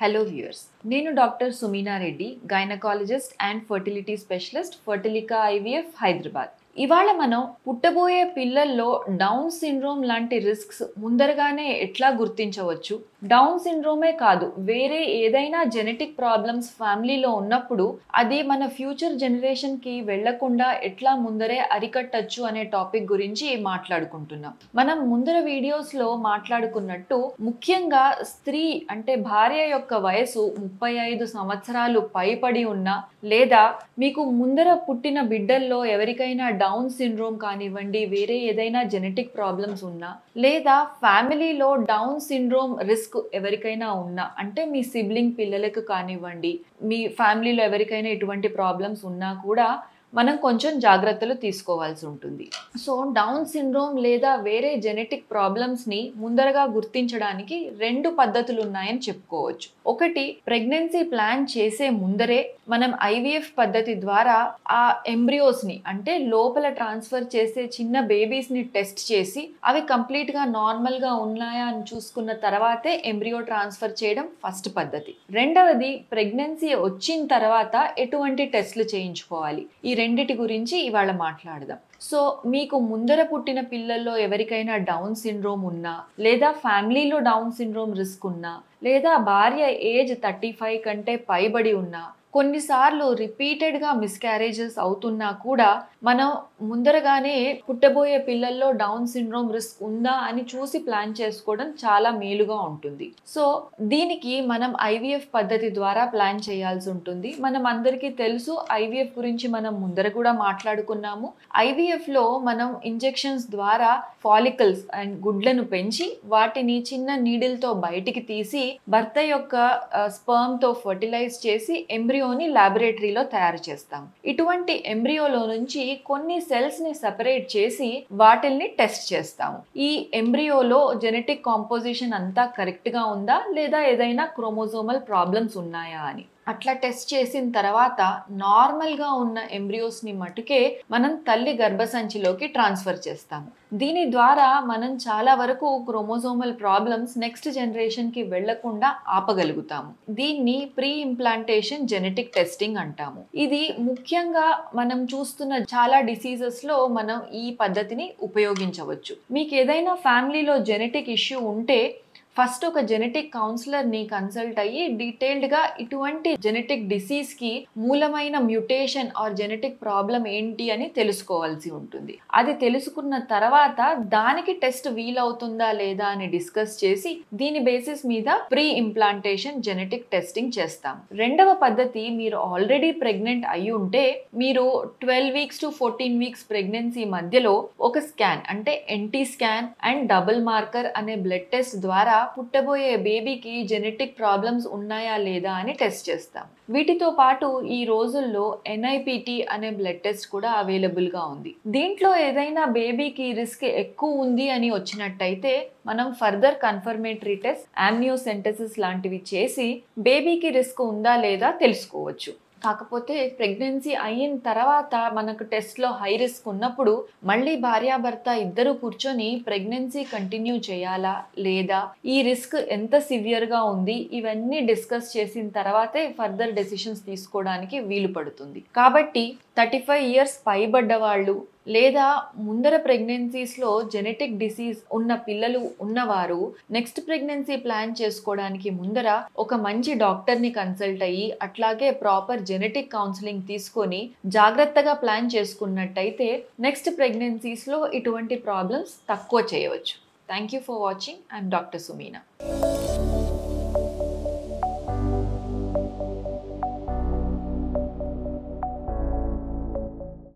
Hello viewers, నేను doctor Sumeena Reddy, gynaecologist and fertility specialist, Fertilica IVF, Hyderabad. ఇవాళ మనం పుట్టబోయే పిల్లల్లో డౌన్ సిండ్రోమ్ లాంటి రిస్క్స్ ముందరగానే ఎట్లా గుర్తించవచ్చు, డౌన్ సిండ్రోమే కాదు వేరే ఏదైనా జెనెటిక్ ప్రాబ్లమ్స్ ఫ్యామిలీలో ఉన్నప్పుడు అది మన ఫ్యూచర్ జనరేషన్కి వెళ్లకుండా ఎట్లా ముందరే అరికట్టచ్చు అనే టాపిక్ గురించి మాట్లాడుకుంటున్నాం. మనం ముందర వీడియోస్లో మాట్లాడుకున్నట్టు ముఖ్యంగా స్త్రీ అంటే భార్య యొక్క వయసు 35 సంవత్సరాలు పైబడి ఉన్నా లేదా మీకు ముందర పుట్టిన బిడ్డల్లో ఎవరికైనా డౌన్ సిండ్రోమ్ కానివ్వండి, వేరే ఏదైనా జెనెటిక్ ప్రాబ్లమ్స్ ఉన్నా లేదా ఫ్యామిలీలో డౌన్ సిండ్రోమ్ రిస్క్ ఎవరికైనా ఉన్నా అంటే మీ సిబ్లింగ్ పిల్లలకు కానివ్వండి, మీ ఫ్యామిలీలో ఎవరికైనా ఇటువంటి ప్రాబ్లమ్స్ ఉన్నా కూడా మనం కొంచెం జాగ్రత్తలు తీసుకోవాల్సి ఉంటుంది. సో డౌన్ సిండ్రోమ్ లేదా వేరే జెనెటిక్ ప్రాబ్లమ్స్ని ముందరగా గుర్తించడానికి 2 పద్ధతులు ఉన్నాయని చెప్పుకోవచ్చు. ఒకటి, ప్రెగ్నెన్సీ ప్లాన్ చేసే ముందరే మనం ఐవీఎఫ్ పద్ధతి ద్వారా ఆ ఎంబ్రియోస్ని అంటే లోపల ట్రాన్స్ఫర్ చేసే చిన్న బేబీస్ని టెస్ట్ చేసి అవి కంప్లీట్గా నార్మల్గా ఉన్నాయా అని చూసుకున్న తర్వాతే ఎంబ్రియో ట్రాన్స్ఫర్ చేయడం ఫస్ట్ పద్ధతి. రెండవది, ప్రెగ్నెన్సీ వచ్చిన తర్వాత ఎటువంటి టెస్ట్లు చేయించుకోవాలి. ఈ రెండిటి గురించి ఇవాళ మాట్లాడదాం. సో మీకు ముందర పుట్టిన పిల్లల్లో ఎవరికైనా డౌన్ సిండ్రోమ్ ఉన్నా లేదా ఫ్యామిలీలో డౌన్ సిండ్రోమ్ రిస్క్ ఉన్నా లేదా భార్య ఏజ్ 35 కంటే పైబడి ఉన్నా, కొన్నిసార్లు రిపీటెడ్గా మిస్క్యారేజెస్ అవుతున్నా కూడా మనం ముందరగానే పుట్టబోయే పిల్లల్లో డౌన్ సిండ్రోమ్ రిస్క్ ఉందా అని చూసి ప్లాన్ చేసుకోవడం చాలా మేలుగా ఉంటుంది. సో దీనికి మనం ఐవీఎఫ్ పద్ధతి ద్వారా ప్లాన్ చేయాల్సి ఉంటుంది. మనం అందరికీ తెలుసు, ఐవీఎఫ్ గురించి మనం ముందర కూడా మాట్లాడుకున్నాము. ఐవీఎఫ్లో మనం ఇంజెక్షన్స్ ద్వారా ఫాలికల్స్ అండ్ గుడ్లను పెంచి వాటిని చిన్న నీడిల్తో బయటికి తీసి భర్త యొక్క స్పర్మ్తో ఫర్టిలైజ్ చేసి ఎంబ్రియోని ల్యాబొరేటరీలో తయారు చేస్తాం. ఇటువంటి ఎంబ్రియోలో నుంచి కొన్ని సెల్స్ ని సెపరేట్ చేసి వాటిల్ని టెస్ట్ చేస్తాము. ఈ ఎంబ్రియోలో జెనెటిక్ కాంపోజిషన్ అంతా కరెక్ట్ గా ఉందా లేదా ఏదైనా క్రోమోజోమల్ ప్రాబ్లమ్స్ ఉన్నాయా అని. అట్లా టెస్ట్ చేసిన తర్వాత నార్మల్గా ఉన్న ఎంబ్రియోస్ని మటుకే మనం తల్లి గర్భసంచిలోకి ట్రాన్స్ఫర్ చేస్తాము. దీని ద్వారా మనం చాలా వరకు క్రోమోజోమల్ ప్రాబ్లమ్స్ నెక్స్ట్ జనరేషన్కి వెళ్లకుండా ఆపగలుగుతాము. దీన్ని ప్రీ ఇంప్లాంటేషన్ జెనెటిక్ టెస్టింగ్ అంటాము. ఇది ముఖ్యంగా మనం చూస్తున్న చాలా డిసీజెస్లో మనం ఈ పద్ధతిని ఉపయోగించవచ్చు. మీకు ఏదైనా ఫ్యామిలీలో జెనెటిక్ ఇష్యూ ఉంటే ఫస్ట్ ఒక జెనెటిక్ కౌన్సిలర్ని కన్సల్ట్ అయ్యి డీటెయిల్డ్గా ఇటువంటి జెనెటిక్ డిసీజ్కి మూలమైన మ్యూటేషన్ ఆర్ జెనెటిక్ ప్రాబ్లం ఏంటి అని తెలుసుకోవాల్సి ఉంటుంది. అది తెలుసుకున్న తర్వాత దానికి టెస్ట్ వీలవుతుందా లేదా అని డిస్కస్ చేసి దీని బేసిస్ మీద ప్రీ ఇంప్లాంటేషన్ జెనెటిక్ టెస్టింగ్ చేస్తాం. రెండవ పద్ధతి, మీరు ఆల్రెడీ ప్రెగ్నెంట్ అయి ఉంటే మీరు 12 వీక్స్ టు 14 వీక్స్ ప్రెగ్నెన్సీ మధ్యలో ఒక స్కాన్ అంటే NT scan and double marker అనే బ్లడ్ టెస్ట్ ద్వారా పుట్టబోయే బేబీకి జెనెటిక్ ప్రాబ్లమ్స్ ఉన్నాయా లేదా అని టెస్ట్ చేస్తాం. వీటితో పాటు ఈ రోజుల్లో NIPT అనే బ్లడ్ టెస్ట్ కూడా అవైలబుల్గా ఉంది. దీంట్లో ఏదైనా బేబీకి రిస్క్ ఎక్కువ ఉంది అని వచ్చినట్టయితే మనం ఫర్దర్ కన్ఫర్మేటరీ టెస్ట్ ఆమ్నియోసెంటసిస్ లాంటివి చేసి బేబీకి రిస్క్ ఉందా లేదా తెలుసుకోవచ్చు. కాకపోతే ప్రెగ్నెన్సీ అయిన తర్వాత మనకు టెస్ట్లో హై రిస్క్ ఉన్నప్పుడు మళ్ళీ భార్యాభర్త ఇద్దరు కూర్చొని ప్రెగ్నెన్సీ కంటిన్యూ చేయాలా లేదా, ఈ రిస్క్ ఎంత సివియర్గా ఉంది, ఇవన్నీ డిస్కస్ చేసిన తర్వాతే ఫర్దర్ డెసిషన్స్ తీసుకోవడానికి వీలు పడుతుంది. కాబట్టి 35 ఇయర్స్ పైబడ్డ వాళ్ళు లేదా ముందర ప్రెగ్నెన్సీస్లో జెనెటిక్ డిసీజ్ ఉన్న పిల్లలు ఉన్నవారు నెక్స్ట్ ప్రెగ్నెన్సీ ప్లాన్ చేసుకోవడానికి ముందర ఒక మంచి డాక్టర్ని కన్సల్ట్ అయ్యి అట్లాగే ప్రాపర్ జెనెటిక్ కౌన్సిలింగ్ తీసుకొని జాగ్రత్తగా ప్లాన్ చేసుకున్నట్టయితే నెక్స్ట్ ప్రెగ్నెన్సీస్లో ఇటువంటి ప్రాబ్లమ్స్ తక్కువ చేయవచ్చు. Thank you for watching. I'm doctor Sumeena.